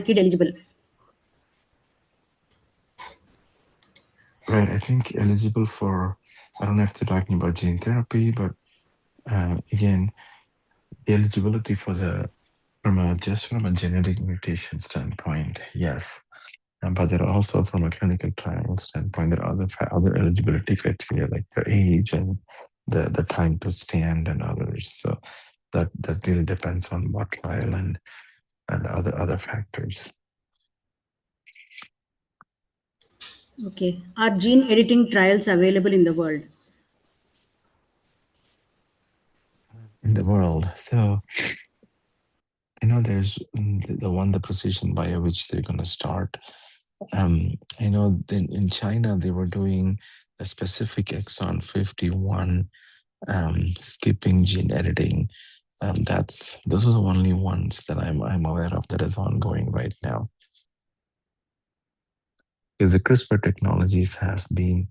kid eligible? Right, I think eligible for, I don't know if they're talking about gene therapy, but again, the eligibility for the, from a genetic mutation standpoint, yes. But there are also from a clinical trial standpoint, there are other eligibility criteria like the age and the time to stand and others. So that really depends on what trial and other factors. Okay. Are gene editing trials available in the world? In the world. So there's the precision bio which they're gonna start. I know in China they were doing a specific exon 51 skipping gene editing. Those are the only ones that I'm aware of that is ongoing right now. Because the CRISPR technologies has been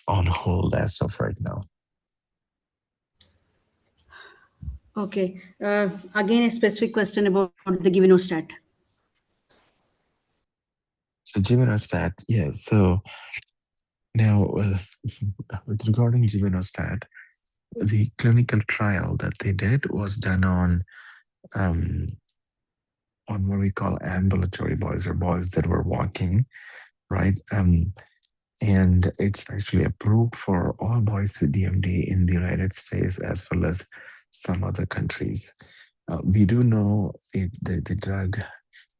on hold as of right now. Okay. Again, a specific question about the givinostat. So givinostat, yeah. So now with regarding givinostat, the clinical trial that they did was done on what we call ambulatory boys or boys that were walking, right? And it's actually approved for all boys with DMD in the United States as well as some other countries. We do know the drug,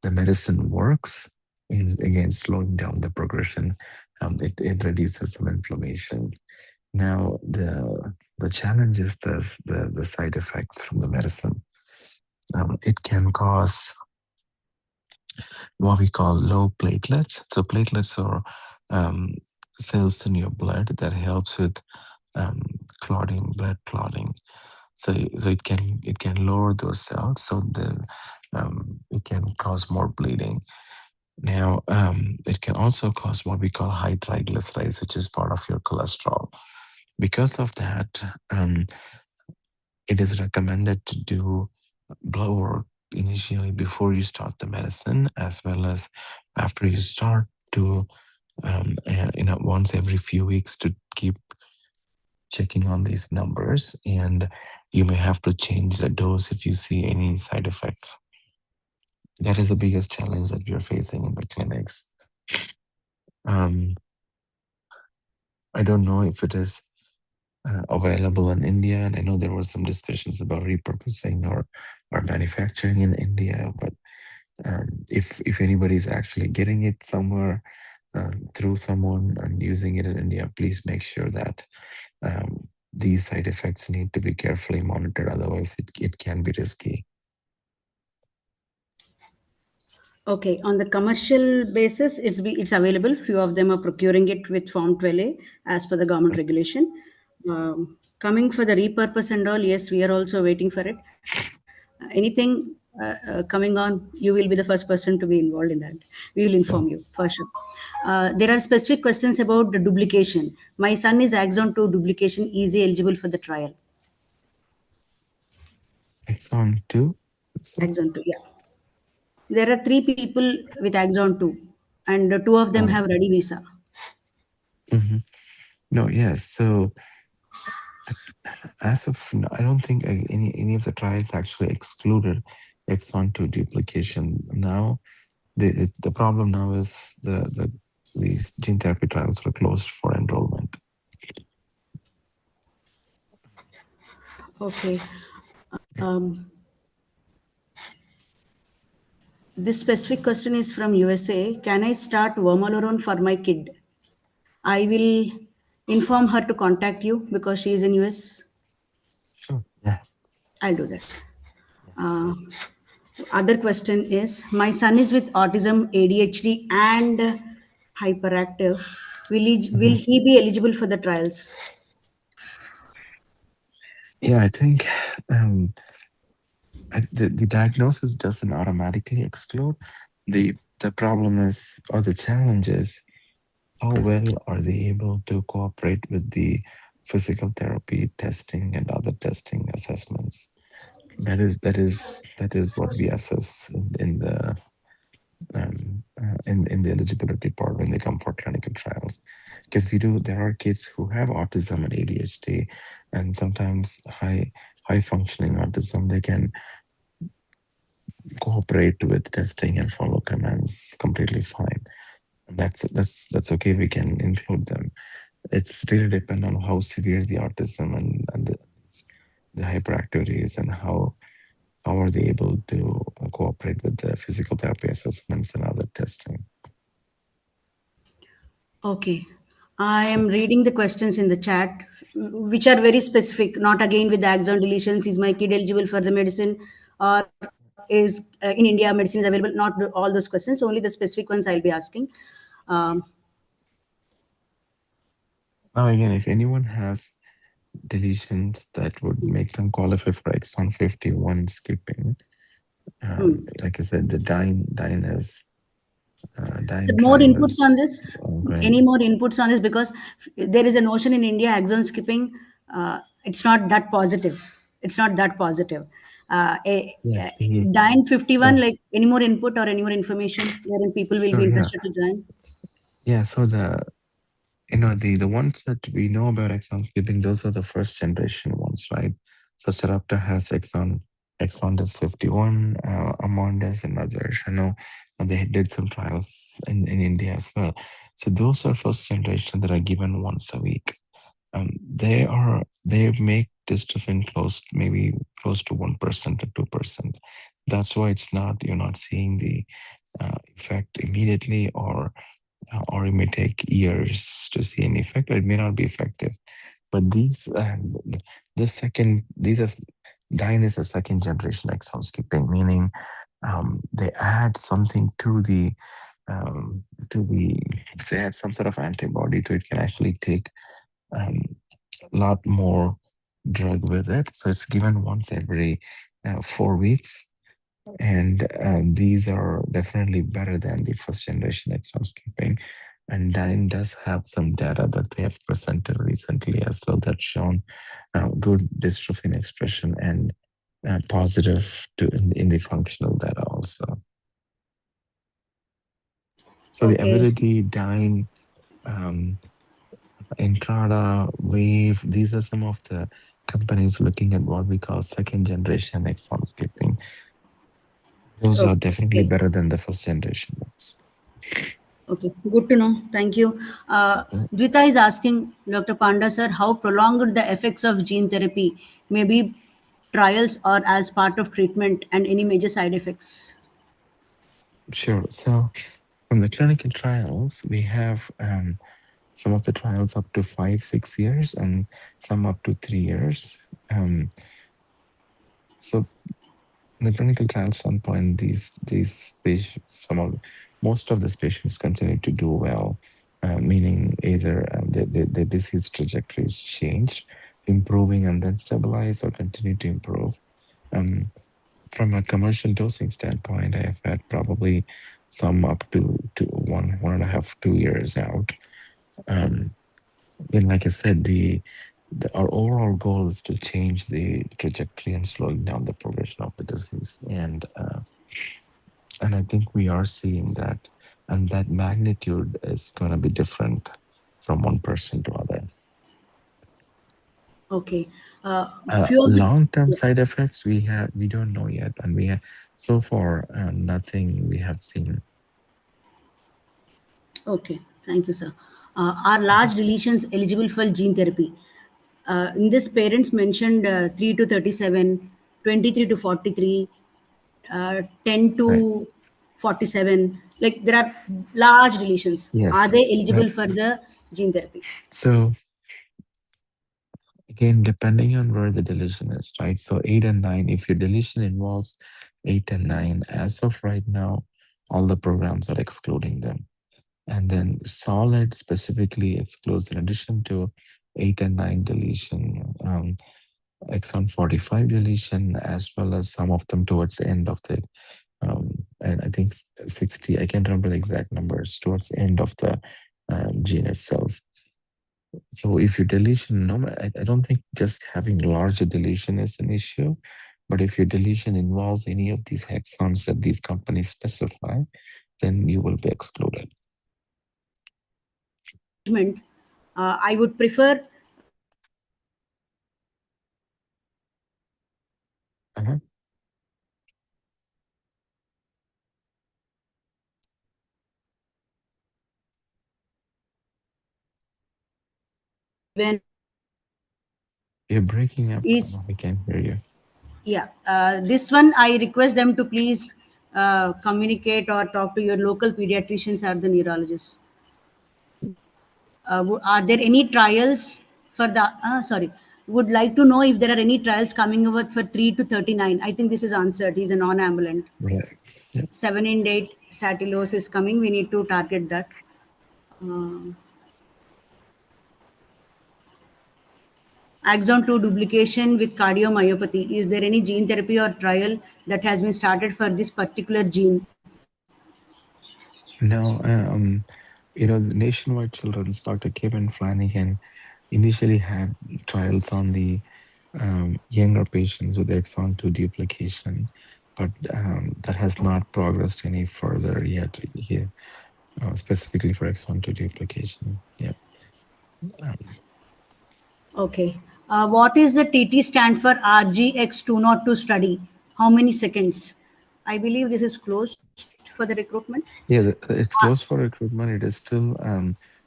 the medicine works in, again, slowing down the progression. It reduces some inflammation. Now, the challenge is the side effects from the medicine. It can cause what we call low platelets. So platelets are um, cells in your blood that helps with clotting, blood clotting. So it can lower those cells. So then it can cause more bleeding. Now it can also cause what we call high triglycerides, which is part of your cholesterol. Because of that, it is recommended to do blood work initially before you start the medicine, as well as after you start to once every few weeks to keep checking on these numbers, and you may have to change the dose if you see any side effects. That is the biggest challenge that we are facing in the clinics. um, I don't know if it is available in India, and I know there were some discussions about repurposing or manufacturing in India, but if anybody is actually getting it somewhere through someone and using it in India, please make sure that these side effects need to be carefully monitored. Otherwise, it can be risky. Okay. On the commercial basis, it's available. Few of them are procuring it with Form 12A as per the government regulation. Coming for the repurpose and all, yes, we are also waiting for it. Anything coming on, you will be the first person to be involved in that. We will inform So, you for sure. There are specific questions about the duplication. My son is axon 2 duplication. Is he eligible for the trial? exon 2, you said? Axon 2, yeah. There are three people with axon 2, and two of them Oh, have ready visa. hmm. No, yes. So, as of now, I don't think any of the trials actually excluded exon 2 duplication. Now, the problem now is these gene therapy trials were closed for enrollment. Okay. This specific question is from USA. Can I start Wormalorone for my kid? I will inform her to contact you because she is in US. Sure. Yeah. I'll do that. Yeah. Uh, Other question is, my son is with autism, ADHD, and hyperactive. Will Mhm. he be eligible for the trials? Yeah, I think the diagnosis doesn't automatically exclude. The problem is, or the challenge is, how well are they able to cooperate with the physical therapy testing and other testing assessments? That is what we assess in the in the eligibility part when they come for clinical trials. Because there are kids who have autism and ADHD, and sometimes high functioning autism. They can cooperate with testing and follow commands completely fine. And that's okay. We can include them. It's really depend on how severe the autism and the hyperactivity is, and how are they able to cooperate with the physical therapy assessments and other testing. Okay. I am reading the questions in the chat, which are very specific, not again with the axon deletions. Is my kid eligible for the medicine? Or is in India medicine is available? Not all those questions, only the specific ones I'll be asking. Um, Now, again, if anyone has deletions that would make them qualify for exon 51 skipping, like I said, the So dyne more trial inputs on is this? ongoing. Any more inputs on this? Because there is a notion in India, axon skipping. It's not that positive. It's not that positive. Yes, the Dyne 51, the like any more input or any more information wherein people will be sure, yeah, interested to join? yeah. So the ones that we know about exon skipping, those are the first generation ones, right? So Sarepta has Exondys 51, Amondes and others. I know they did some trials in India as well. So those are first generation that are given once a week. They make dystrophin close, maybe close to 1% or 2%. That's why you're not seeing the effect immediately, or it may take years to see an effect, or it may not be effective. But these are Dyne is a second generation exon skipping, meaning they add something um, to the they add some sort of antibody to it, can actually take um, a lot more drug with it. So it's given once every 4 weeks, and these are definitely better than the first generation exon skipping. And Dyne does have some data that they have presented recently as well, that's shown good dystrophin expression and positive in the functional data also. So the Okay. Ability, Dyne, um, Entrada, Wave, these are some of the companies looking at what we call second generation exon skipping. Those are definitely Okay. better than the first generation ones. Okay, good to know. Thank you. Dvita is asking Dr. Panda sir, how prolonged the effects of gene therapy may be trials or as part of treatment and any major side effects. Sure. So from the clinical trials, we have some of the trials up to 5, 6 years, and some up to 3 years. So in the clinical trial standpoint, these patients, most of these patients continue to do well, meaning either the disease trajectory is changed, improving and then stabilize, or continue to improve. Um, from a commercial dosing standpoint, I have had probably some up to 1.5, 2 years out. Um, then, like I said, our overall goal is to change the trajectory and slowing down the progression of the disease, and I think we are seeing that, and that magnitude is going to be different from one person to other. Okay. Few of the Long-term yeah. side effects we don't know yet, and we have so far nothing we have seen. Okay, thank you, sir. Are large deletions eligible for gene therapy? In this, parents mentioned 3 to 37, 23 to 43, 10 Right. to 47. Like there are large deletions. Are Yes. they eligible for the gene therapy? So again, depending on where the deletion is, right? So 8 and 9, if your deletion involves 8 and 9, as of right now, all the programs are excluding them. And then solid specifically excludes, in addition to 8 and 9 deletion, exon 45 deletion, as well as some of them towards the end of the, and I think 60, I can't remember the exact numbers, towards the end of the gene itself. So if your deletion, no, I don't think just having larger deletion is an issue, but if your deletion involves any of these hexons that these companies specify, then you will be excluded. Management, I would prefer Uh-huh. when You're breaking up. is I can't hear you. yeah, this one I request them to please communicate or talk to your local pediatricians or the neurologists. Are there any trials for the? Sorry, would like to know if there are any trials coming over for 3 to 39. I think this is answered. He's a non-ambulant. Right. Yeah. 7 and 8 satellose is coming. We need to target that. Uh, Axon 2 duplication with cardiomyopathy. Is there any gene therapy or trial that has been started for this particular gene? No, the Nationwide Children's Dr. Kevin Flanagan initially had trials on the younger patients with exon 2 duplication, but that has not progressed any further yet here, specifically for exon 2 duplication. Yeah. Um, Okay. What is the TT stand for RGX202 study? How many seconds? I believe this is closed for the recruitment. yeah, it's Ah, closed for recruitment. It is still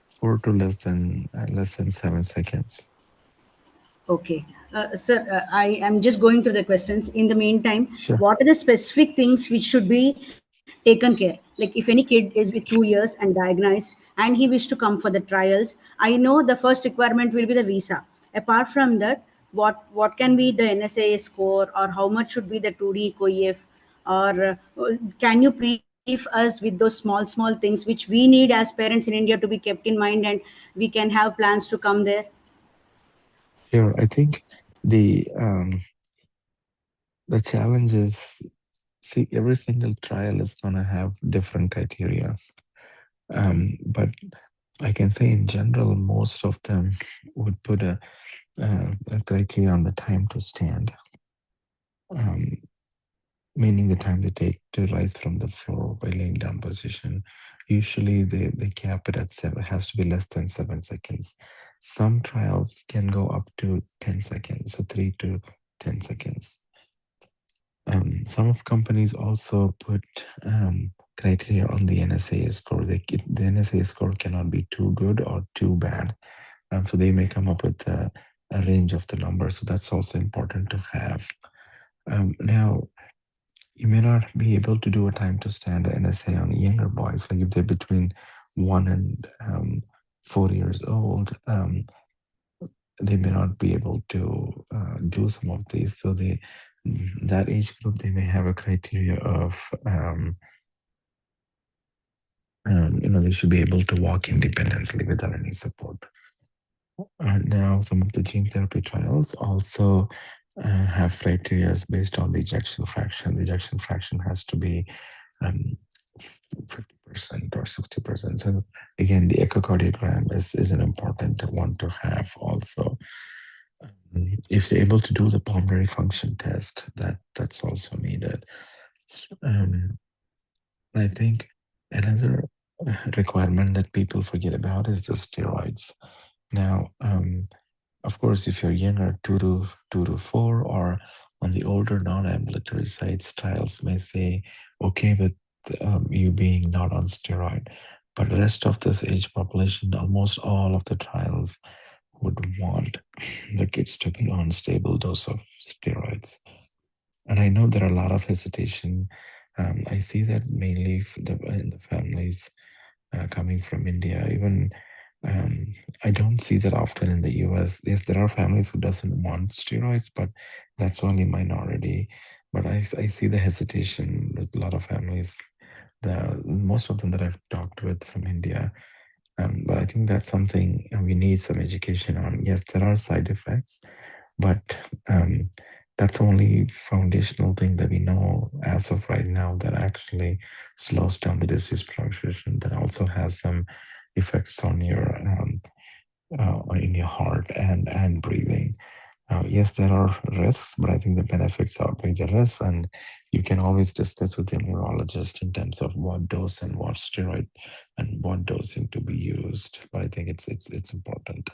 4 to less than 7 seconds. okay. Sir, I am just going through the questions. In the meantime, Sure. what are the specific things which should be taken care? Like if any kid is with 2 years and diagnosed and he wish to come for the trials, I know the first requirement will be the visa. Apart from that, what can be the NSA score or how much should be the 2D COEF, or can you brief us with those small things which we need as parents in India to be kept in mind and we can have plans to come there? Sure. I think the the challenge is, see, every single trial is going to have different criteria. But I can say in general, most of them would put a criteria on the time to stand, um, meaning the time they take to rise from the floor by laying down position. Usually they cap it at 7, has to be less than 7 seconds. Some trials can go up to 10 seconds, so 3 to 10 seconds. Some of companies also put criteria on the NSA score. The NSA score cannot be too good or too bad. So they may come up with a range of the numbers. So that's also important to have. Now, you may not be able to do a time to stand NSA on younger boys, like if they're between 1 and 4 years old. They may not be able to do some of these. So that age group, they may have a criteria of they should be able to walk independently without any support. Now, some of the gene therapy trials also have criteria based on the ejection fraction. The ejection fraction has to be um, 50% or 60%. So again, the echocardiogram is an important one to have also. If they're able to do the pulmonary function test, that's also needed. Um, I think another requirement that people forget about is the steroids. Now, of course, if you're younger, 2 to 4, or on the older non-ambulatory sites, trials may say okay with you being not on steroid, but the rest of this age population, almost all of the trials would want the kids to be on stable dose of steroids. And I know there are a lot of hesitation. I see that mainly in the families coming from India. Even I don't see that often in the US. Yes, there are families who doesn't want steroids, but that's only minority. But I see the hesitation with a lot of families. Most of them that I've talked with from India. But I think that's something we need some education on. Yes, there are side effects, but that's the only foundational thing that we know as of right now that actually slows down the disease progression. That also has some effects on your in your heart and breathing. Yes, there are risks, but I think the benefits outweigh the risks, and you can always discuss with your neurologist in terms of what dose and what steroid and what dosing to be used. But I think it's important.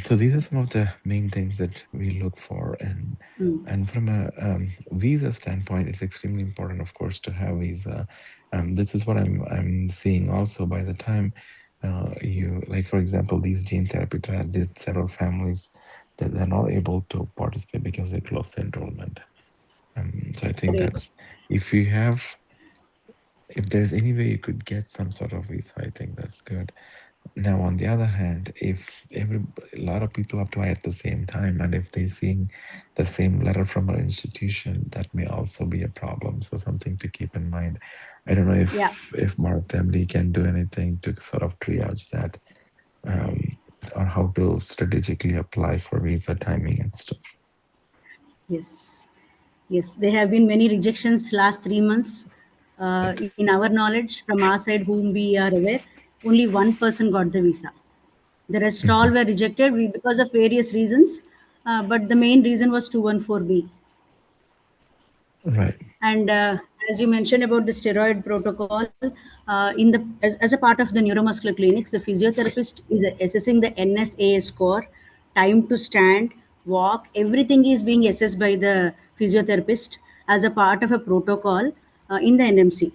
So these are some of the main things that we look for, and from a visa standpoint, it's extremely important, of course, to have visa. This is what I'm seeing also. By the time you, like for example, these gene therapy trials, there's several families that they're not able to participate because they closed the enrollment. So I think Correct. that's, if you have, if there's any way you could get some sort of visa, I think that's good. Now, on the other hand, if a lot of people apply at the same time, and if they're seeing the same letter from an institution, that may also be a problem. So something to keep in mind. I don't know Yeah. if Mark Family can do anything to sort of triage that, um, or how to strategically apply for visa timing and stuff. Yes. Yes. There have been many rejections last 3 months. In our knowledge, from our side, whom we are aware, only one person got the visa. The rest all Mhm. were rejected because of various reasons, but the main reason was 214B. Right. And as you mentioned about the steroid protocol, as a part of the neuromuscular clinics, the physiotherapist is assessing the NSAA score, time to stand, walk. Everything is being assessed by the physiotherapist as a part of a protocol in the NMC.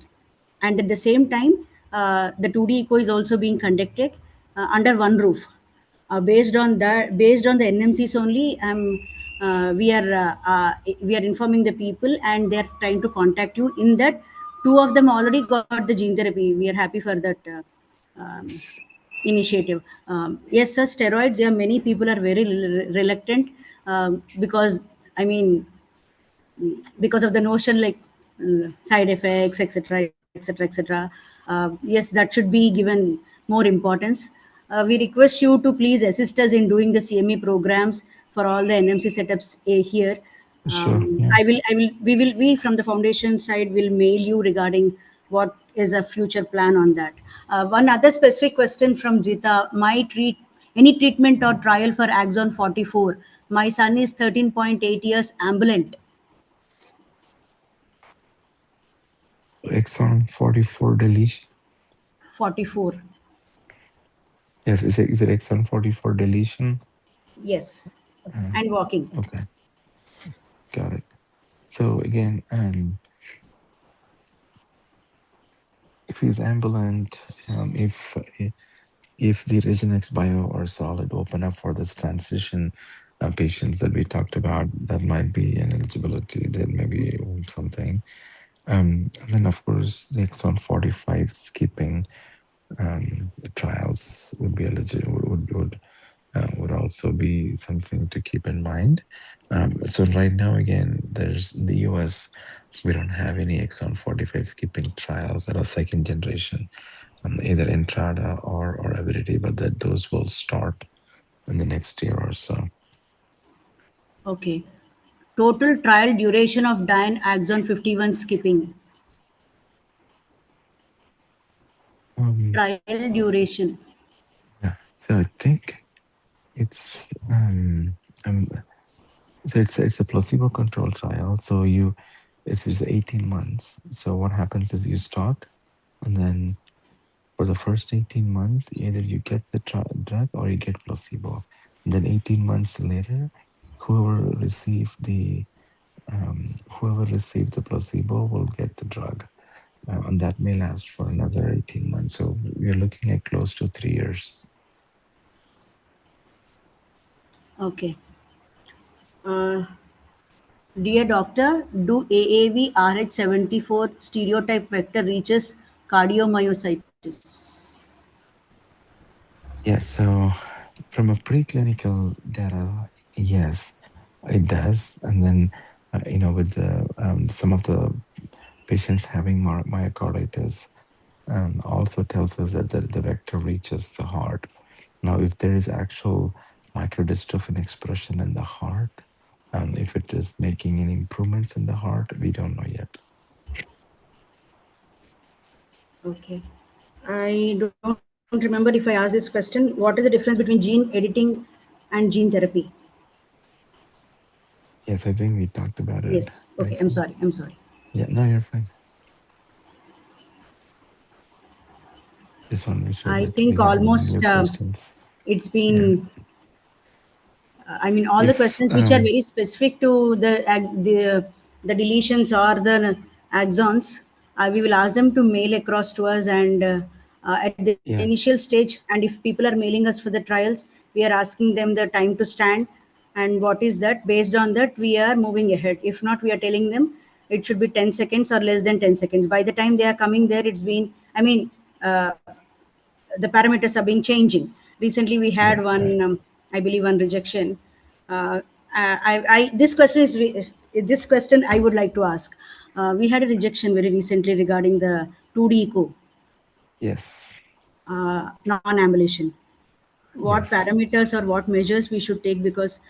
And at the same time, the 2D echo is also being conducted under one roof. Based on the NMCs only, we are informing the people, and they are trying to contact you. In that, two of them already got the gene therapy. We are happy for that um, initiative. Yes, sir. Steroids. Yeah, many people are very reluctant because, I mean, because of the notion like side effects, etc., etc., etc. Yes, that should be given more importance. We request you to please assist us in doing the CME programs for all the NMC setups here. Sure. Yeah. We from the foundation side will mail you regarding what is a future plan on that. One other specific question from Jita: My treat any treatment or trial for Axon 44? My son is 13.8 years, ambulant. Exon 44 deletion. 44. Yes, is it exon 44 deletion? Yes. Uh, And walking. okay, got it. So again, if he's ambulant, if the Regenex Bio or Solid open up for this transition patients that we talked about, that might be an eligibility. There may be something. And then of course the exon 45 skipping trials would be eligible. Would also be something to keep in mind. So right now, again, there's in the US, we don't have any exon 45 skipping trials that are second generation, either Entrada or Avidity, but that those will start in the next year or so. Okay. Total trial duration of Diane Axon 51 skipping. Um, Trial duration. yeah. So I think it's it's a placebo controlled trial. So it's just 18 months. So what happens is you start, and then for the first 18 months, either you get the drug or you get placebo. And then 18 months later, whoever received the whoever received the placebo will get the drug, and that may last for another 18 months. So we are looking at close to 3 years. Okay. Uh, Dear doctor, do AAV RH74 stereotype vector reaches cardiomyocytes? Yes. So from a preclinical data, yes, it does. And then with the some of the patients having myocarditis also tells us that the vector reaches the heart. Now, if there is actual microdystrophin expression in the heart, if it is making any improvements in the heart, we don't know yet. Okay. I don't remember if I asked this question. What is the difference between gene editing and gene therapy? Yes, I think we talked about it Yes. Okay. I'm briefly. sorry. I'm sorry. Yeah, no, you're fine. Just want to make sure I that think we have no almost more questions. it's Yeah. been I mean, all the If questions which are very specific to the deletions or the axons, we will ask them to mail across to us. And at the initial yeah, stage, and if people are mailing us for the trials, we are asking them the time to stand and what is that. Based on that, we are moving ahead. If not, we are telling them it should be 10 seconds or less than 10 seconds. By the time they are coming there, it's been, I mean, the parameters are being changing. Recently, we had right, one, right. I believe, one rejection. This question is this question I would like to ask. We had a rejection very recently regarding the 2D echo, Yes, non-ambulation. What yes, parameters or what measures we should take? Because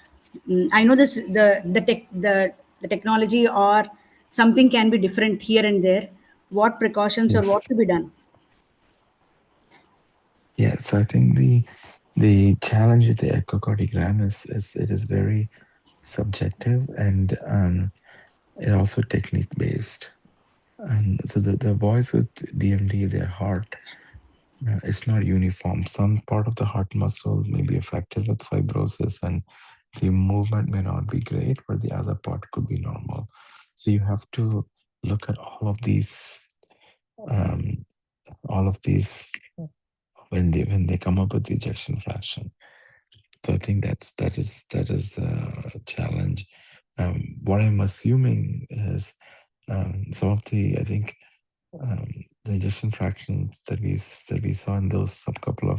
I know this the technology or something can be different here and there. What precautions or what yes. to be done? Yeah, so I think the challenge with the echocardiogram is it is very subjective, and it also technique based. And so the boys with DMD, their heart, it's not uniform. Some part of the heart muscle may be affected with fibrosis, and the movement may not be great, but the other part could be normal. So you have to look at um, all of these when they come up with the ejection fraction. So I think that is a challenge. What I'm assuming is some of the I think um, the ejection fractions that we saw in those subcouple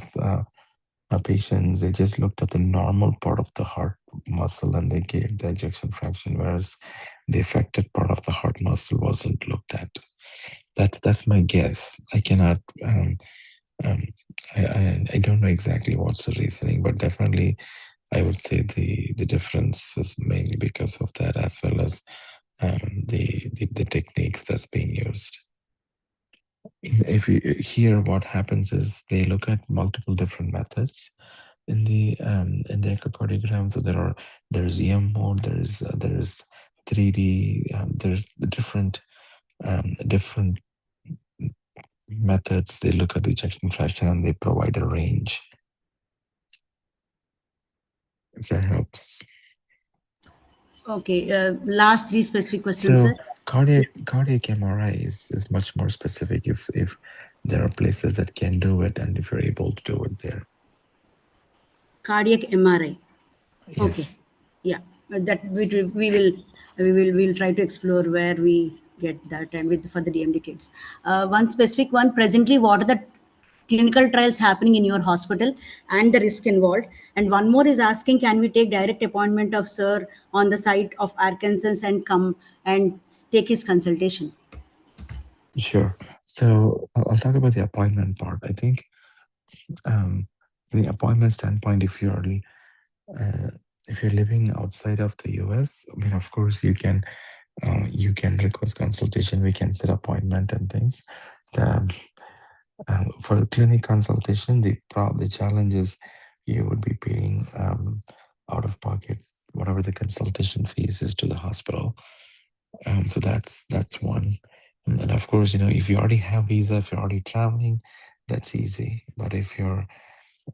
of patients, they just looked at the normal part of the heart muscle and they gave the ejection fraction, whereas the affected part of the heart muscle wasn't looked at. That's my guess. I cannot. Um, I don't know exactly what's the reasoning, but definitely I would say the difference is mainly because of that, as well as the techniques that's being used. If you hear what happens is they look at multiple different methods in the echocardiogram. So there's EM mode, there's 3D, there's the different methods. They look at the ejection fraction and they provide a range. If that helps. Okay, last three specific questions, sir. So cardiac MRI is much more specific if there are places that can do it and if you're able to do it there. Cardiac MRI. Okay, Yes, yeah, that we will try to explore where we get that and with for the DMD kids. One specific one presently, what are the clinical trials happening in your hospital and the risk involved? And one more is asking, can we take direct appointment of sir on the site of Arkansas and come and take his consultation? sure. So I'll talk about the appointment part. I think um, from the appointment standpoint, uh, if you're living outside of the US, I mean, of course, you can request consultation. We can set appointment and things. The, for clinic consultation, the challenge is you would be paying out of pocket whatever the consultation fees is to the hospital. So that's one. And then of course, if you already have visa, if you're already traveling, that's easy. But if you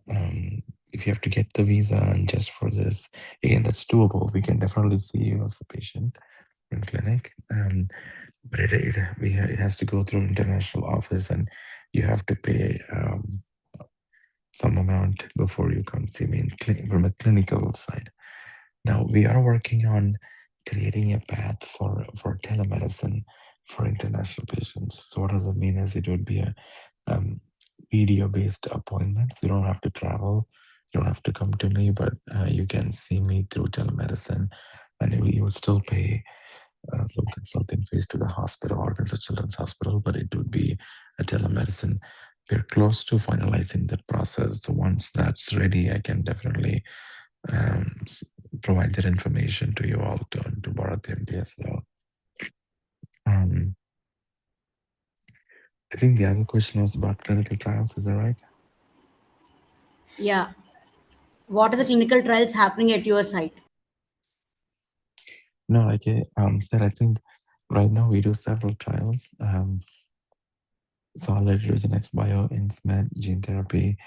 have to get the visa and just for this, again, that's doable. We can definitely see you as a patient in clinic. But it has to go through international office, and you have to pay some amount before you come see me from a clinical side. Now we are working on creating a path for telemedicine for international patients. So what does it mean is it would be a um, video based appointments. You don't have to travel. You don't have to come to me, but you can see me through telemedicine, and you would still pay some consulting fees to the hospital, Arkansas Children's Hospital, but it would be a telemedicine. We're close to finalizing that process. So once that's ready, I can definitely um, s- provide that information to you all to Bharat MD as well. Um, I think the other question was about clinical trials. Is that right? Yeah, what are the clinical trials happening at your site? No, like I said, I think right now we do several trials. Solid Regenex Bio, Insmed, gene therapy,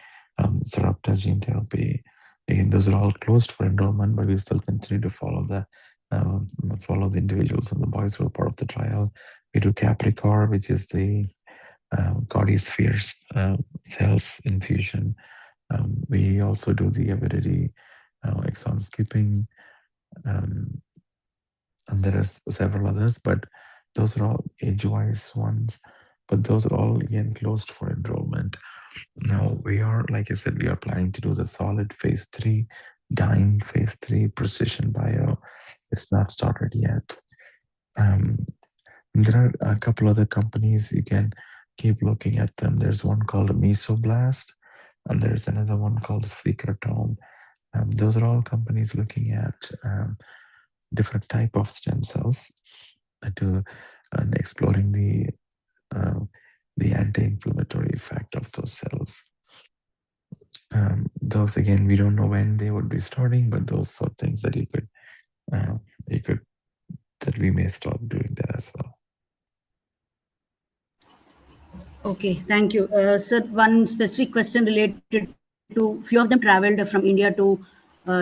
Sarepta gene therapy. Again, those are all closed for enrollment, but we still continue to um, follow the individuals and the boys who are part of the trial. We do Capricorn, which is the Cardiospheres cells infusion. We also do the Avidity exon skipping, um, and there are several others, but those are all age-wise ones. But those are all again closed for enrollment. Now we are, like I said, we are planning to do the solid phase three, dying phase three, precision bio. It's not started yet. Um, there are a couple other companies you can keep looking at them. There's one called Mesoblast, and there's another one called Secretome. Those are all companies looking at different type of stem cells to and exploring uh, the anti-inflammatory effect of those cells. Those again, we don't know when they would be starting, but those are things that uh, you could that we may start doing that as well. Okay, thank you. Sir, one specific question related to few of them traveled from India to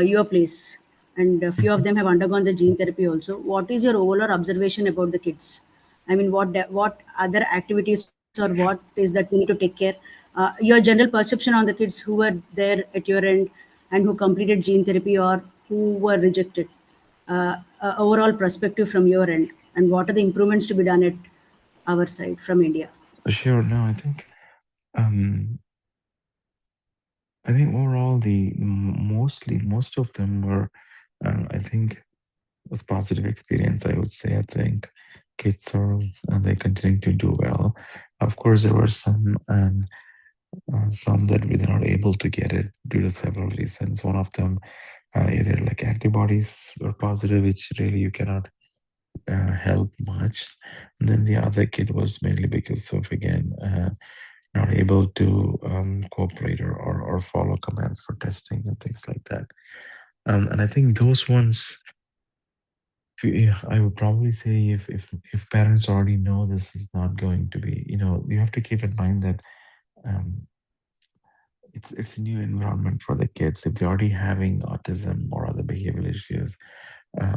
your place, and a few of them Mhm. have undergone the gene therapy also. What is your overall observation about the kids? I mean, what other activities or what is that we need to take care? Your general perception on the kids who were there at your end and who completed gene therapy or who were rejected. Overall perspective from your end, and what are the improvements to be done at our side from India? Sure. No, um, I think overall mostly most of them were, I think, was positive experience. I would say. I think kids are they continue to do well. Of course, there were some that we were not able to get it due to several reasons. One of them, either like antibodies were positive, which really you cannot help much. And then the other kid was mainly because of, again, not able to cooperate or follow commands for testing and things like that. And I think those ones, yeah, I would probably say if parents already know this is not going to be, you have to keep in mind that um, it's a new environment for the kids. If they're already having autism or other behavioral issues,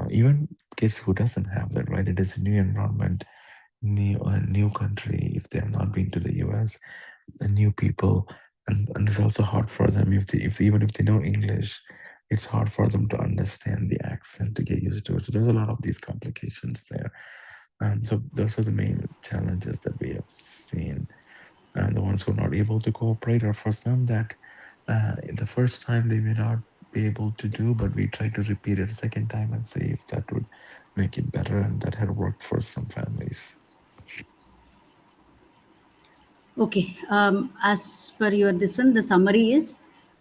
even kids who doesn't have that, right? It is a new environment, new country. If they have not been to the US, and new people, and it's also hard for them even if they know English, it's hard for them to understand the accent to get used to it. So there's a lot of these complications there. So those are the main challenges that we have seen. And the ones who are not able to cooperate, or for some that the first time they may not be able to do, but we try to repeat it a second time and see if that would make it better, and that had worked for some families. Okay. As per your this one, the summary is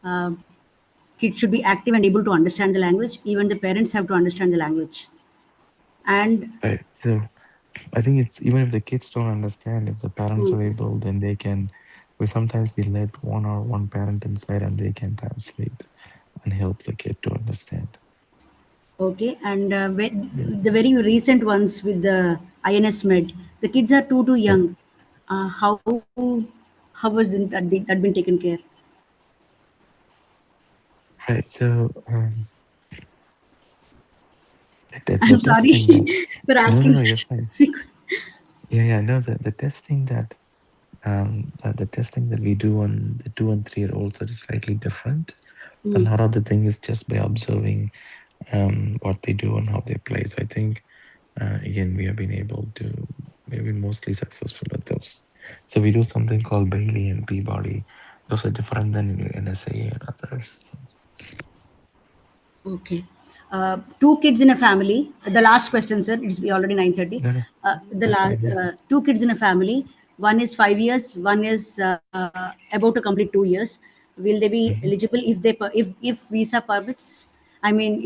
uh, kids should be active and able to understand the language. Even the parents have to understand the language. And Right. So I think it's even if the kids don't understand, if the parents are able, then they can. We sometimes we let one parent inside, and they can translate and help the kid to understand. okay, and Yeah. the very recent ones with the INS Med, the kids are too Right. young. How was that been taken care? Right. So the I'm sorry testing that for no, no, asking no, you're such fine. specific. Yeah, yeah. No, the testing that the testing that we do on the 2 and 3-year-olds are slightly different. A Mm, lot of the thing is just by observing what they do and how they play. So I think again we've been mostly successful at those. So we do something called Bailey and Peabody. Those are different than NSA and others. So, okay. Two kids in a family. The last question, sir. It's be already 9:30. no, no, The that's last fine. Yeah. two kids in a family. One is 5 years. One is about to complete 2 years. Will they be Mhm. eligible if visa permits? I mean,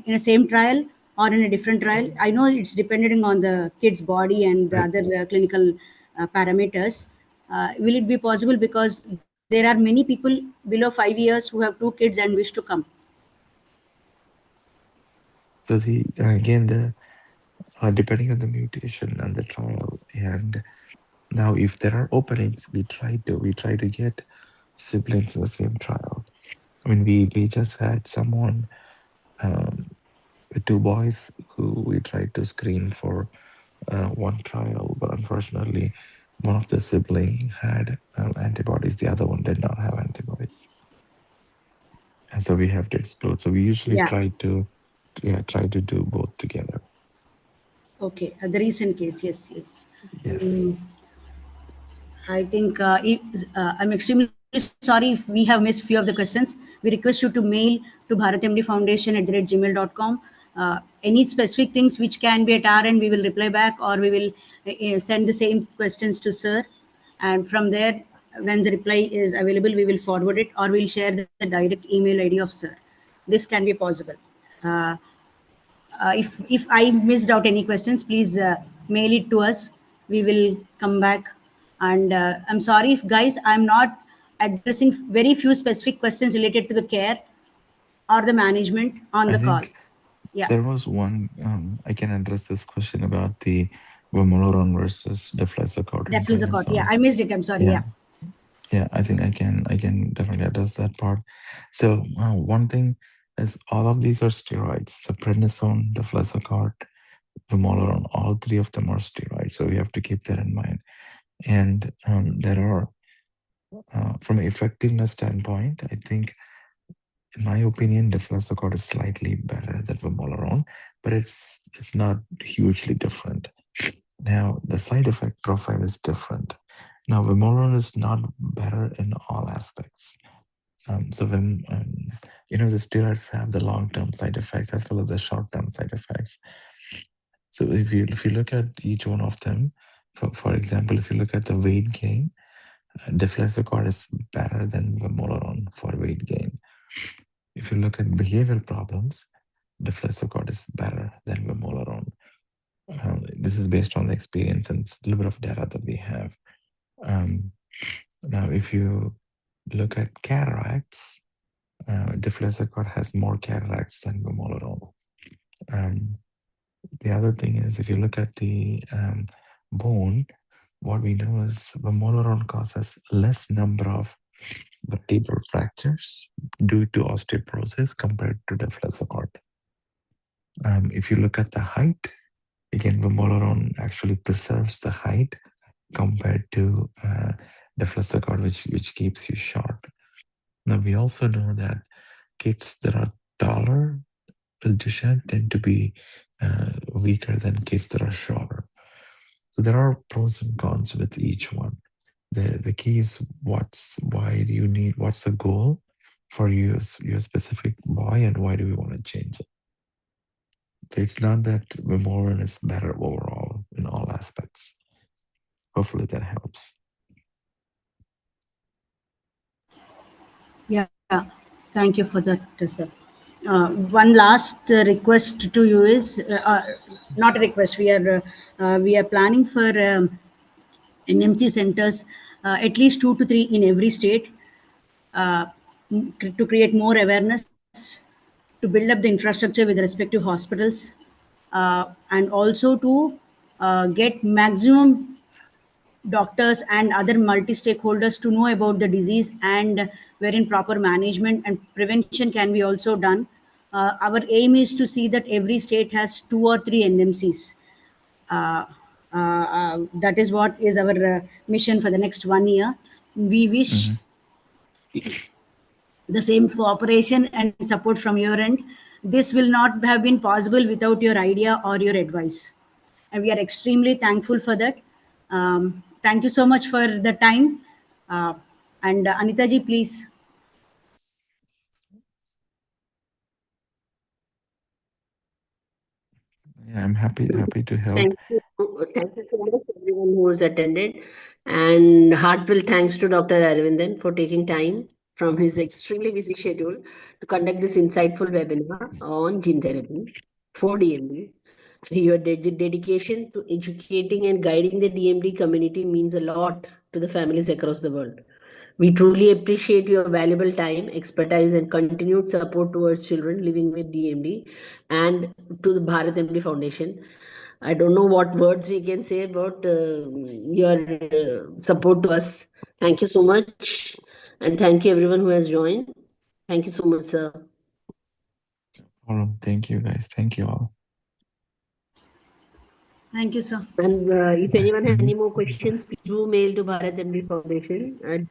in a same trial or in a different trial. I know it's depending on the kid's body and the Right. other clinical parameters. Will it be possible because there are many people below 5 years who have two kids and wish to come? So again, depending on the mutation and the trial. And now, if there are openings, we try to get siblings in the same trial. I mean, we just had someone, um, with two boys who we tried to screen for one trial, but unfortunately, one of the sibling had antibodies, the other one did not have antibodies, and so we have to exclude. So we usually Yeah. try to do both together. Okay. The recent case. Yes. Yes. Mm, Yes, I think I'm extremely sorry if we have missed few of the questions. We request you to mail to bharatmdfoundation@gmail.com. Any specific things which can be at our end, we will reply back, or we will send the same questions to sir. And from there, when the reply is available, we will forward it, or we'll share the direct email ID of sir. This can be possible. Uh, if I missed out any questions, please mail it to us. We will come back. And I'm sorry if guys, I'm not addressing very few specific questions related to the care or the management on I the call. think Yeah, there was one. I can address this question about the vamorolone versus deflazacort and deflizocort. Yeah, prednisone. I missed it. I'm sorry. Yeah, Yeah. yeah. I think I can definitely address that part. So one thing is all of these are steroids. So prednisone, deflazacort, vamorolone, all three of them are steroids. So we have to keep that in mind. And there are, from an effectiveness standpoint, I think, in my opinion, deflazacort is slightly better than vamorolone, but it's not hugely different. Now, the side effect profile is different. Now, vamorolone is not better in all aspects. So when the steroids have the long-term side effects as well as the short-term side effects. So if you look at each one of them, for example, if you look at the weight gain, deflazacort is better than vamorolone for weight gain. If you look at behavioral problems, deflazacort is better than vamorolone. This is based on the experience and a little bit of data that we have. Um, Now, if you look at cataracts, deflazacort has more cataracts than vamorolone. Um, the other thing is, if you look at the bone, what we know is vamorolone causes less number of vertebral fractures due to osteoporosis compared to deflazacort. If you look at the height, again, vamorolone actually preserves the height compared to deflazacort, which keeps you short. Now, we also know that kids that are taller, Duchenne, tend to be weaker than kids that are shorter. So there are pros and cons with each one. The key is what's the goal for you, your specific boy, and why do we want to change it? So it's not that Memorial is better overall in all aspects. Hopefully that helps. Yeah. Thank you for that, sir. One last request to you is not a request. We are planning for NMC centers, at least 2 to 3 in every state, uh, to create more awareness, to build up the infrastructure with respective hospitals, and also to get maximum doctors and other multi stakeholders to know about the disease, and wherein proper management and prevention can be also done. Our aim is to see that every state has 2 or 3 NMCs. That is what is our mission for the next 1 year. We wish Mhm. the same cooperation and support from your end. This will not have been possible without your idea or your advice. And we are extremely thankful for that. Thank you so much for the time. Uh, and Anita ji, please. Yeah, I'm happy to help. Thank you. Thank you so much, everyone who has attended. And heartfelt thanks to Dr. Arvindan for taking time from his extremely busy schedule to conduct this insightful webinar on gene therapy for DMD. Your dedication to educating and guiding the DMD community means a lot to the families across the world. We truly appreciate your valuable time, expertise, and continued support towards children living with DMD and to the Bharat MD Foundation. I don't know what words we can say about your support to us. Thank you so much. And thank you everyone who has joined. Thank you so much, sir. Thank you, guys. Thank you all. Thank you, sir. And if Bye. anyone has any more Bye. questions, please do mail to bharatmd foundation at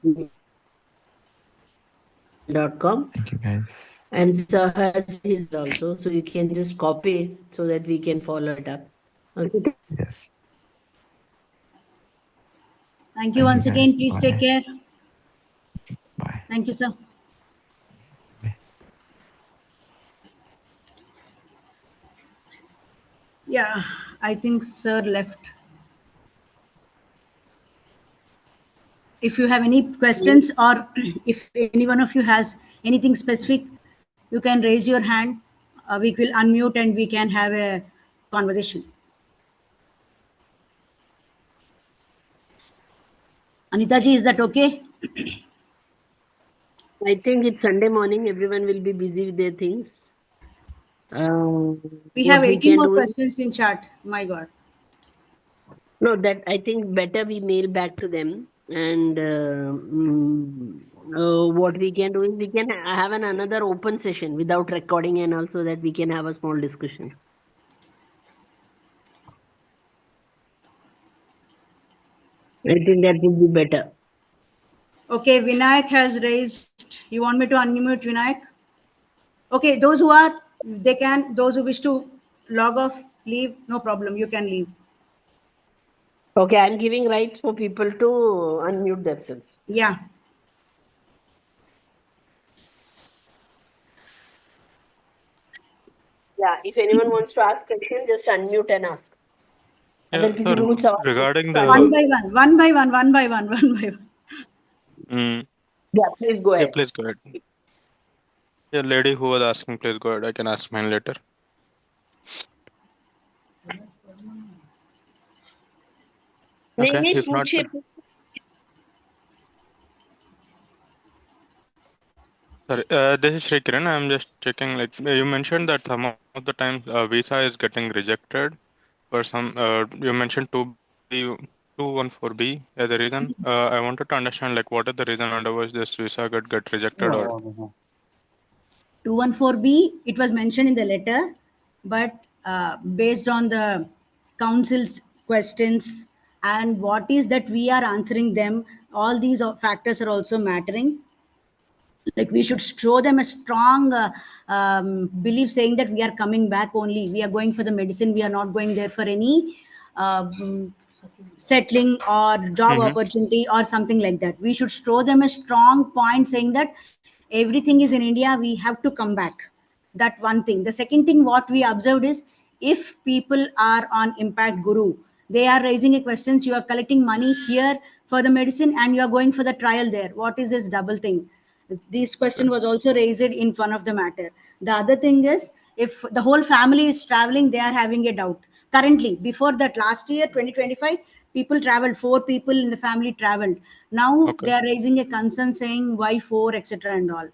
gmail.com. Thank you, guys. And sir has his mail also, so you can just copy it so that we can follow it up. Okay. Yes. Thank you Thank you, once again. guys. Please take Bye. care. Bye. Thank you, sir. Bye. Yeah, I think sir left. If you have any questions or if any one of you has anything specific, you can raise your hand. We will unmute and we can have a conversation. Anita ji, is that okay? I think it's Sunday morning. Everyone will be busy with their things. We have What we 80 can more do is, questions in chat. My God. no, that I think better we mail back to them. And what we can do is we can have another open session without recording, and also that we can have a small discussion. I think that would be better. Okay, Vinayak has raised. You want me to unmute Vinayak? Okay, those who are, they can, those who wish to log off, leave, no problem. You can leave. Okay, I'm giving rights for people to unmute themselves. Yeah. Yeah, if anyone wants to ask question, just unmute and ask. Yeah, अगर किसी sir, को कुछ सवाल regarding तो One the by one, one by one, one by one, one by one. mm, yeah, please go yeah, ahead. please go ahead. Yeah, lady who was asking, please go ahead. I can ask mine later. नहीं Okay, नहीं if not, पूछिए. sorry, this is Sri Kiran. I'm just checking. Like you mentioned that some of the times visa is getting rejected for some. You mentioned 214B as a reason. I wanted to understand like what is the reason under which this visa get rejected or 214B, it was mentioned in the letter, but based on the council's questions and what is that we are answering them, all these factors are also mattering. Like we should show them a strong belief saying that we are coming back only. We are going for the medicine. We are not going there for any settling or job mm-hmm. opportunity or something like that. We should show them a strong point saying that everything is in India. We have to come back. That one thing. The second thing what we observed is if people are on Impact Guru, they are raising a questions. You are collecting money here for the medicine and you are going for the trial there. What is this double thing? This question was also raised in one of the matter. The other thing is if the whole family is traveling, they are having a doubt. Currently, before that last year, 2025, people traveled, 4 people in the family traveled. Now Okay, they are raising a concern saying why four, etc. and all.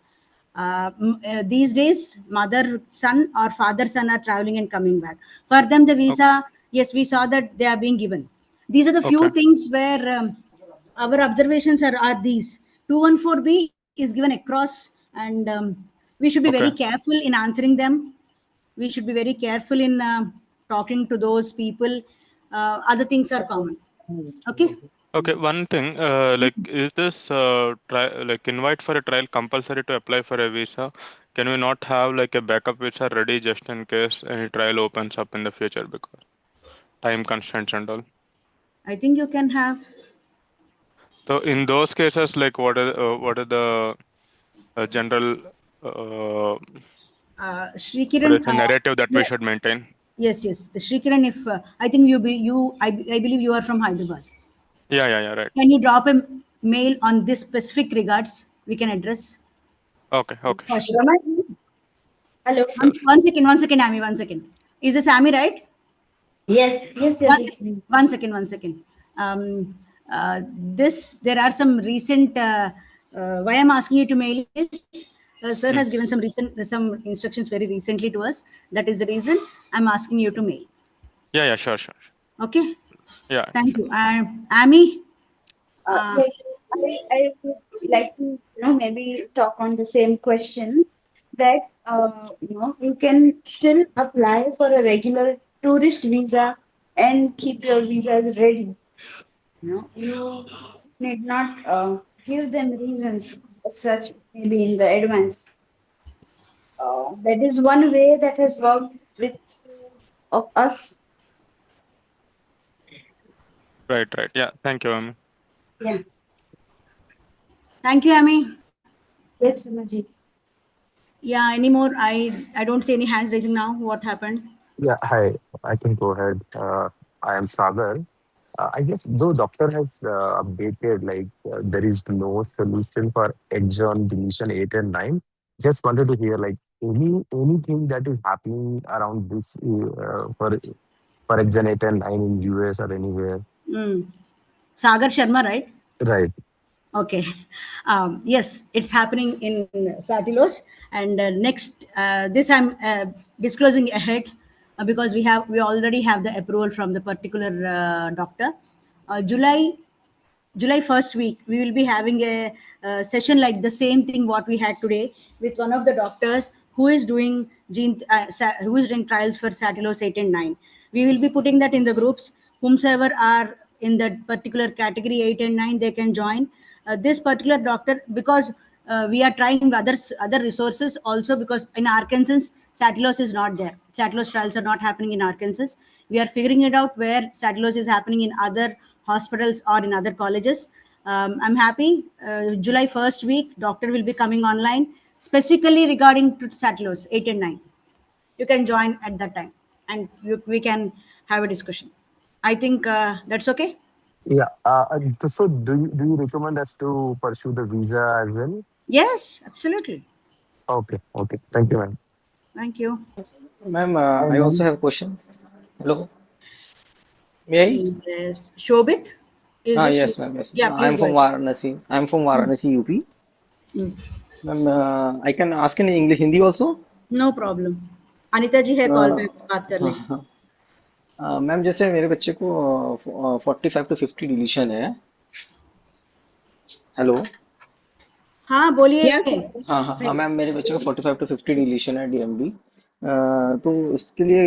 These days, mother, son, or father, son are traveling and coming back. For them, the okay, visa, yes, we saw that they are being given. These are the few okay, things where our observations are these. 214B is given across, and we should be very okay, careful in answering them. We should be very careful in talking to those people. Other things are common. Okay. okay. One thing, like, is this like invite for a trial compulsory to apply for a visa? Can we not have like a backup visa ready just in case any trial opens up in the future because time constraints and all? I think you can have. So in those cases, like, what are the general Shri what is Kiran, the narrative that we yeah, should maintain? yes, yes. The Shri Kiran, if I think I believe you are from Hyderabad. Yeah, right. Can you drop a mail on this specific regards? We can address Okay, okay, for sure, sure. Hello. sure. One second, Amy, one second. Is this Amy, right? Yes, yes, yes. One, It's me. one second, one second. This there are some recent. Why I'm asking you to mail is, sir has Hmm. given some instructions very recently to us. That is the reason I'm asking you to mail. Yeah, sure, sure. Okay. Yeah, Thank you. Amy. Yes, I would like to, maybe talk on the same question that, you can still apply for a regular tourist visa and keep your visas ready. You need not give them reasons as such, maybe in the advance. That is one way that has worked with few of us. right. Yeah, thank you, Amy. Yeah. Thank you, Amy. Yes, Ramaji. Yeah. Any more? I don't see any hands raising now. What happened? Yeah, hi. I can go ahead. I am Sagar. I guess though doctor has updated like there is no solution for exon deletion 8 and 9. Just wanted to hear like anything that is happening around this for exon 8 and 9 in US or anywhere. Mm. Sagar Sharma, right? Right. Okay. Yes, it's happening in Satilos, and next this I'm disclosing ahead because we already have the approval from the particular doctor. July first week, we will be having a session like the same thing what we had today with one of the doctors who is doing who is doing trials for Satilos 8 and 9. We will be putting that in the groups. Whomsoever are in that particular category 8 and 9, they can join this particular doctor because we are trying other resources also because in Arkansas Satilos is not there. Satilos trials are not happening in Arkansas. We are figuring it out where Satilos is happening in other hospitals or in other colleges. I'm happy. July first week, doctor will be coming online specifically regarding to Satilos 8 and 9. You can join at that time, and we can have a discussion. I think that's okay. Yeah. So do you recommend us to pursue the visa as well? Yes, absolutely. Okay. Okay. Thank you, ma'am. Thank you. Ma'am, Hi, I also ma'am. have a question. Hello, may I? Yes, Shobit. Is it Yes, Shobit? ma'am. Yes, Yeah, please I'm go from ahead. Varanasi. I'm from Varanasi, UP. Mm. Ma'am, I can ask in English, Hindi also. No problem Anita ji है call पे बात कर लें ma'am जैसे मेरे बच्चे को 45 to 50 deletion है. हेलो. हाँ बोलिए Yes, sir. हाँ मैम मेरे बच्चे को 45 to 50 डिलीशन है डीएमडी. तो इसके लिए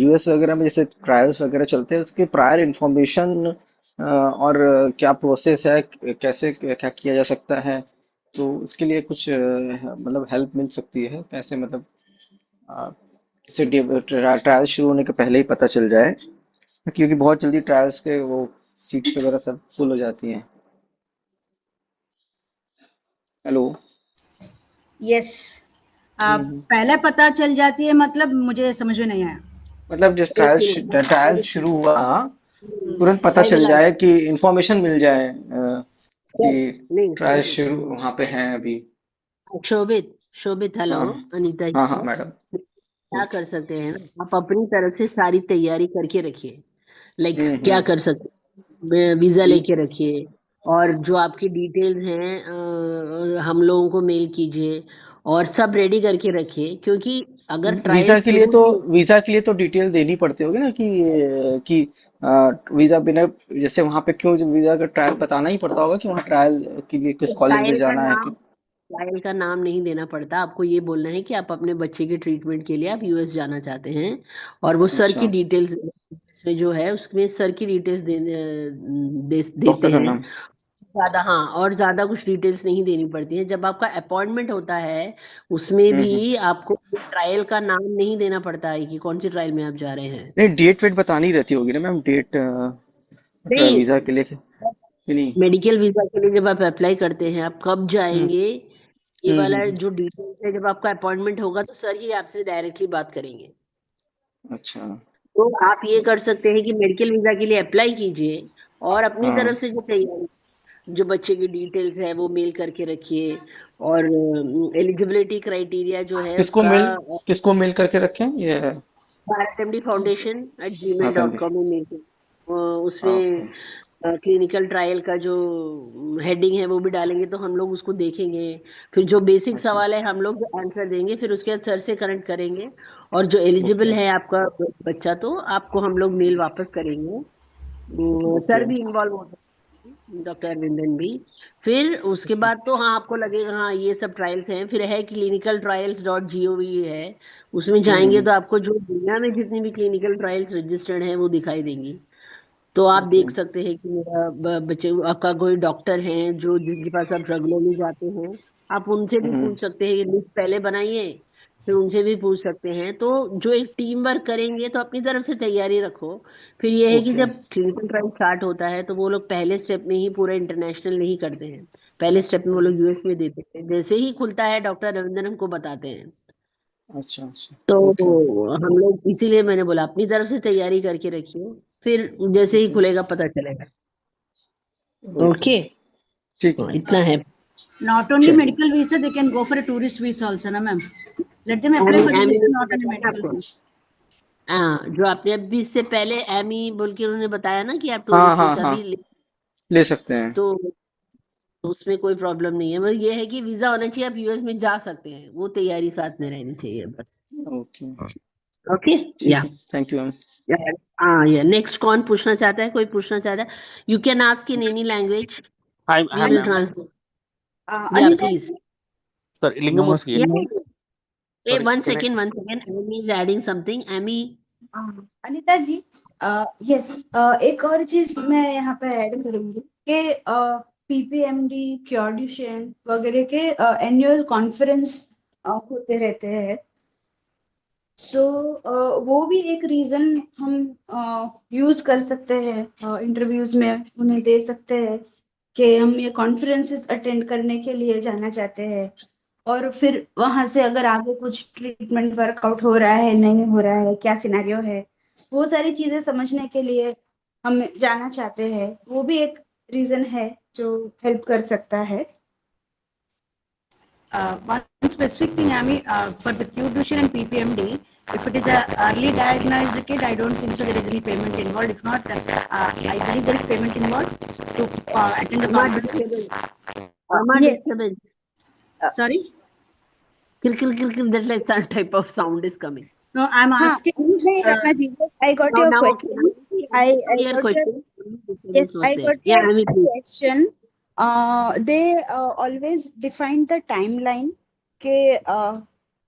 यूएस वगैरह में जैसे ट्रायल्स वगैरह चलते हैं उसके प्रायर इंफॉर्मेशन और क्या प्रोसेस है कैसे क्या किया जा सकता है तो उसके लिए कुछ मतलब हेल्प मिल सकती है कैसे मतलब अ, किसी ट्रायल शुरू होने के पहले ही पता चल जाए क्योंकि बहुत जल्दी ट्रायल्स के वो सीट्स वगैरह सब फुल हो जाती हैं. हेलो. यस पहले पता चल जाती है मतलब मुझे समझ में नहीं आया मतलब जब एक ट्रायल मिनट शुरू हुआ तुरंत पता आई चल विल जाए कि इंफॉर्मेशन मिल जाए सर कि नहीं ट्रायल शुरू वहां पे है अभी. शोभित शोभित हेलो हाँ अनीता हाँ जी मैडम. क्या कर सकते हैं ना आप अपनी तरफ से सारी तैयारी करके रखिए लाइक क्या हम्म. कर सकते हैं वीजा लेके रखिए और जो आपकी डिटेल्स हैं हम लोगों को मेल कीजिए और सब रेडी करके रखिए क्योंकि अगर ट्रायल शुरू ही वीजा के लिए तो डिटेल देनी पड़ती होगी ना कि वीजा बिना जैसे वहां पे क्यों वीजा का ट्रायल बताना ही पड़ता होगा कि वहाँ ट्रायल के लिए किस कॉलेज में ट्रायल का जाना है नाम ट्रायल का नाम नहीं देना पड़ता आपको ये बोलना है कि आप अपने बच्चे के ट्रीटमेंट के लिए आप यूएस जाना चाहते हैं और वो सर की अच्छा डिटेल्स इसमें जो है उसमें सर की डिटेल्स डॉक्टर देते का हैं नाम. ज्यादा हाँ और ज्यादा कुछ डिटेल्स नहीं देनी पड़ती है जब आपका अपॉइंटमेंट होता है उसमें भी हम्म. आपको ट्रायल का नाम नहीं देना पड़ता है कि कौन सी ट्रायल में आप जा रहे हैं नहीं डेट वेट बतानी रहती होगी ना मैम डेट नहीं वीजा के लिए कि नहीं. मेडिकल वीजा के लिए जब आप अप्लाई करते हैं आप कब हम्म. जाएंगे ये वाला हम्म. जो डिटेल्स है जब आपका अपॉइंटमेंट होगा तो सर ही आपसे डायरेक्टली बात करेंगे अच्छा. तो आप ये कर सकते हैं कि मेडिकल वीजा के लिए अप्लाई कीजिए और अपनी तरफ हाँ से जो तैयारी जो बच्चे की डिटेल्स है वो मेल करके रखिए और एलिजिबिलिटी क्राइटेरिया जो है किसको उसका मेल किसको मेल करके रखें ये. भारत एमडी फाउंडेशन एट हाँ gmail तंदे. डॉट कॉम में मेल उसमें ओके. क्लिनिकल ट्रायल का जो हेडिंग है वो भी डालेंगे, तो हम लोग उसको देखेंगे। फिर जो बेसिक अच्छा। सवाल है हम लोग आंसर देंगे, फिर उसके बाद सर से कनेक्ट करेंगे, और जो एलिजिबल ओके है आपका बच्चा, तो आपको हम लोग मेल वापस करेंगे। Sir okay. भी इन्वॉल्व होते हैं, डॉक्टर अरविंदन भी। फिर उसके बाद तो हाँ, आपको लगेगा हाँ ये सब ट्रायल्स हैं, फिर है clinicaltrials.gov है, उसमें जाएंगे हम्म। तो आपको जो दुनिया में जितनी भी क्लिनिकल ट्रायल्स रजिस्टर्ड हैं वो दिखाई देंगी। तो आप ओके। देख सकते हैं कि मेरा बच्चे, आपका कोई डॉक्टर हैं जो जिनके पास आप रेगुलरली जाते हैं, आप उनसे भी हम्म। पूछ सकते हैं, लिस्ट पहले बनाइए, फिर उनसे भी पूछ सकते हैं। तो जो एक टीम वर्क करेंगे, तो अपनी तरफ से तैयारी रखो। फिर ये है कि ओके। जब क्लिनिकल ट्रायल स्टार्ट होता है तो वो लोग पहले स्टेप में ही पूरा इंटरनेशनल नहीं करते हैं, पहले स्टेप में वो लोग यूएस में देते हैं, जैसे ही खुलता है डॉक्टर रविंद्रन हमको बताते हैं। अच्छा अच्छा। तो ओके हम लोग इसीलिए मैंने बोला अपनी तरफ से तैयारी करके रखिए, फिर जैसे ही ओके खुलेगा पता चलेगा। ओके। ओके, ठीक है। इतना है। Not only चलिए, medical visa, they can go for a tourist visa also, na ma'am. Let them apply Amy for the Amy visa, ने not only बताया ना medical आपको, visa. हाँ, जो आपने अभी इससे पहले एमी बोल के उन्होंने बताया ना कि आप हाँ टूरिस्ट हाँ वीसा हाँ, भी ले सकते हैं। तो उसमें कोई प्रॉब्लम नहीं है, बस ये है कि वीजा होना चाहिए, आप यूएस में जा सकते हैं, वो तैयारी साथ में रहनी चाहिए बस। ओके ओके, या ठीक है, थैंक यू मैम। हाँ, या नेक्स्ट कौन पूछना चाहता है, कोई पूछना चाहता है, you can ask in any language, we Hi, will ma'am. Translate. या Anita प्लीज, Sorry, Lingamurthy. या, नमस्ते। ए Sorry, can I? One second, Amy is adding something, Amy. Anita ji, yes, एक और चीज मैं यहाँ पे ऐड करूंगी कि पीपीएमडी, क्योर्डिशन वगैरह के एनुअल कॉन्फ्रेंस होते रहते हैं। सो वो भी एक रीजन हम यूज कर सकते हैं, इंटरव्यूज में उन्हें दे सकते हैं कि हम ये कॉन्फ्रेंसेस अटेंड करने के लिए जाना चाहते हैं, और फिर वहां से अगर आगे कुछ ट्रीटमेंट वर्कआउट हो रहा है, नहीं हो रहा है, क्या सिनेरियो है, वो सारी चीजें समझने के लिए हम जाना चाहते हैं। वो भी एक रीजन है जो हेल्प कर सकता है। One specific thing, I mean, for the Q-Dution and PPMD, if it is a early diagnosed kid, I don't think so there is any payment involved. If not, I believe there is payment involved to attend the Ama conferences. disturbance, Ama Yes. disturbance, Sorry? kill kill kill kill, that like some type of sound is coming. No, I'm हाँ, asking. नहीं Uh, Ratna ji, I got Now your now okay, question. I clear got your question. Yes, Disturbance was I there. got Yeah, your Amy, please. question. They always define the timeline के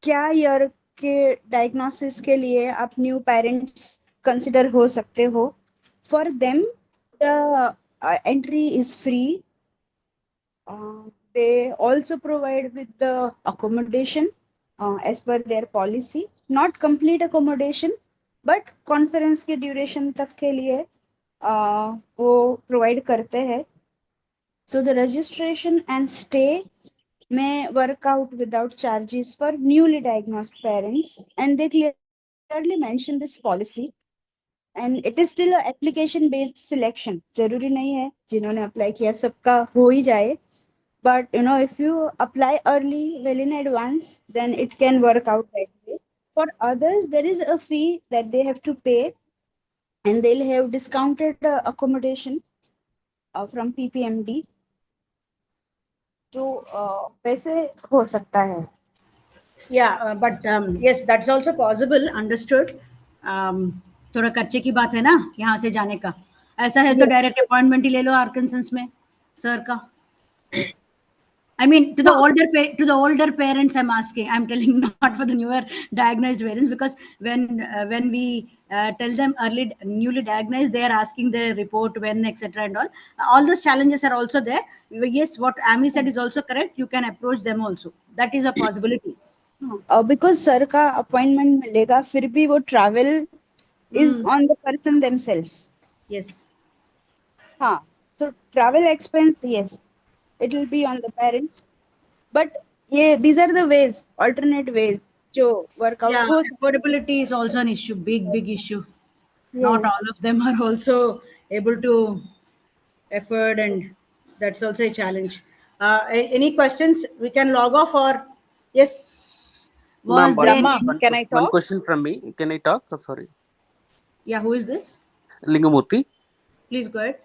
क्या year के diagnosis के लिए आप new parents consider हो सकते हो। For them the entry is free. They also provide with the accommodation as per their policy, not complete accommodation, but conference के duration तक के लिए वो provide करते हैं। So the registration and stay may work out without charges for newly diagnosed parents, and they clearly mention this policy, and it is still a application based selection. जरूरी नहीं है जिन्होंने अप्लाई किया सबका हो ही जाए, but if you apply early, well in advance, then it can work out that way. For others, there is a fee that they have to pay, and they'll have discounted accommodation from PPMD. तो वैसे हो सकता है। yeah, but yes, that's also possible. Understood. थोड़ा खर्चे की बात है ना यहाँ से जाने का। ऐसा है तो Yes. डायरेक्ट अपॉइंटमेंट ही ले लो आर्कनसंस में सर का। I mean, हाँ, to the older parents, I'm asking. I'm telling not for the newer diagnosed parents, because when we tell them early newly diagnosed, they are asking the report when, etc. and all. All those challenges are also there. Yes, what Amy said is also correct. You can approach them also. That is a possibility. Because sir का appointment मिलेगा, फिर भी वो travel is Mm, on the person themselves. yes. हाँ, so travel expense, yes, it will be on the parents, but ये these are the ways, alternate ways जो workout Yeah, हो सकते affordability is also an issue, big issue. हैं। Not Yes. all of them are also able to afford, and that's also a challenge. Any questions? We can log off, or yes, Ma'am, was there one Brahma, any? one can I one talk? question from me. Can I talk? So sorry, Yeah, who is this? Lingamurthy. Please go ahead.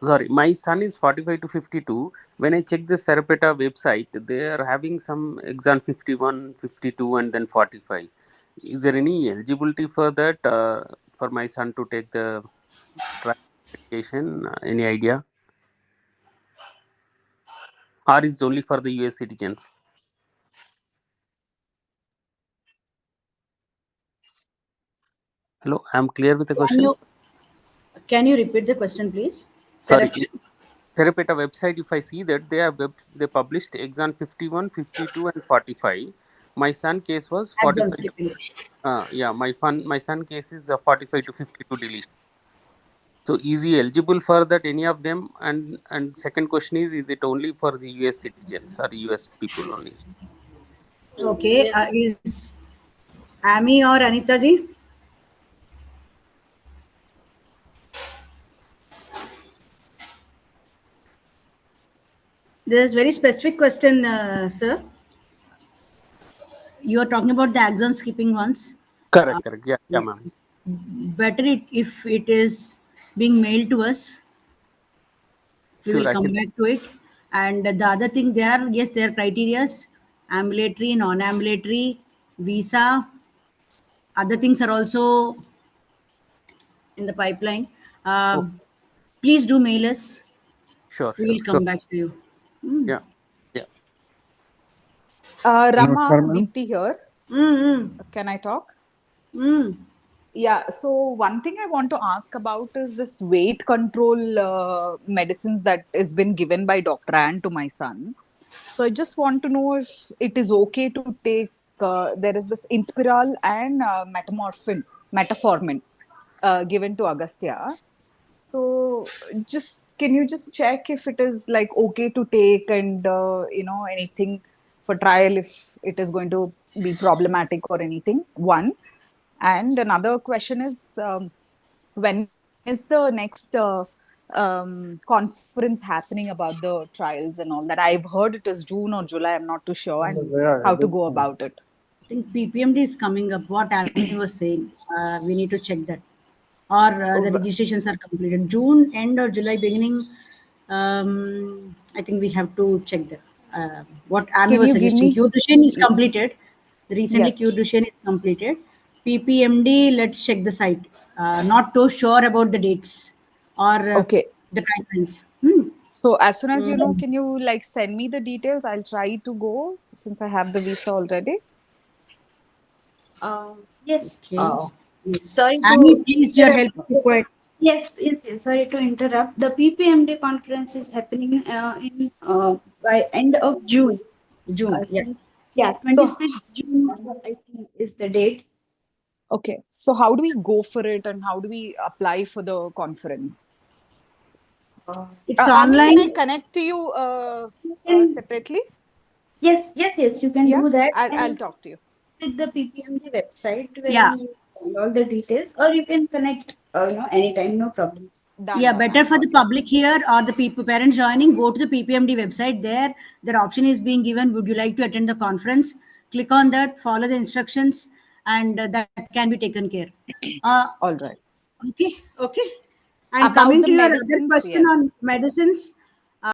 Sorry, my son is 45 to 52. When I check the Serapeta website, they are having some exam 51, 52, and then 45. Is there any eligibility for that for my son to take the trial medication? Any idea? Or is it only for the US citizens? Hello, I'm clear with the Can question. can you repeat the question, please? Sorry, Selection. Therapeta website, if I see that they published exam 51, 52, and 45. My son case was Exon 45 to, skippings. yeah, my son case is 45 to 52 deletion. So is he eligible for that any of them? And second question is it only for the US citizens or US people only? Okay. Is Amy or Anita ji? There's very specific question, sir. You are talking about the axon skipping ones. Uh, Correct, correct. Yeah, yeah, yeah. ma'am. Better if it is being mailed to us, we will Sure, I come can. back to it. And the other thing, there are, yes, there are criterias, ambulatory, non-ambulatory, visa. Other things are also in the pipeline. Oh, Please do mail us. sure, We sure, will sure. come back to you. Yeah, yeah. Rama, Namaskar, ma'am. Deepti here. Mm, Can I talk? mm. Yeah, so one thing I want to ask about is this weight control medicines that has been given by Dr. Ann to my son. So I just want to know if it is okay to take, there is this Inspiral and metformin given to Agastya. So just can you just check if it is like okay to take and anything for trial if it is going to be problematic or anything? One. And another question is when is the next conference happening about the trials and all that? I've heard it is June or July. I'm not too sure, and how to go about it. I think PPMD is coming up. What Amy was saying, we need to check that. Or the Oh, registrations are completed. June end or July beginning. I think we have to check that. What Amy can was you give suggesting. me? Q Duchenne is completed. Recently, Q Yes. Duchenne is completed. PPMD, let's check the site. Not too sure about the dates or Okay. the timelines. So as soon as you know, can you like send me the details? I'll try to go since I have the visa already. Yes. Okay. Yes. Sorry to Amy, please, your help is interrupt. required. Yes. Sorry to interrupt. The PPMD conference is happening in by end of June. June. Yeah. Yeah, So 26th June, I think is the date. okay. So how do we go for it, and how do we apply for the conference? It's Ami, can I online. connect to you You can, separately? yes, you can Yeah, do that I'll and talk to you. visit the PPMG website Yeah. wherein you find all the details, or you can connect, anytime, no problem. Done, Yeah, done. better I've for the got you. public here or the people parents joining. Go to the PPMD website. There, their option is being given. Would you like to attend the conference? Click on that. Follow the instructions, and that can be taken care. All right. Okay, okay. And About coming the to your other medicines, question on yes. medicines,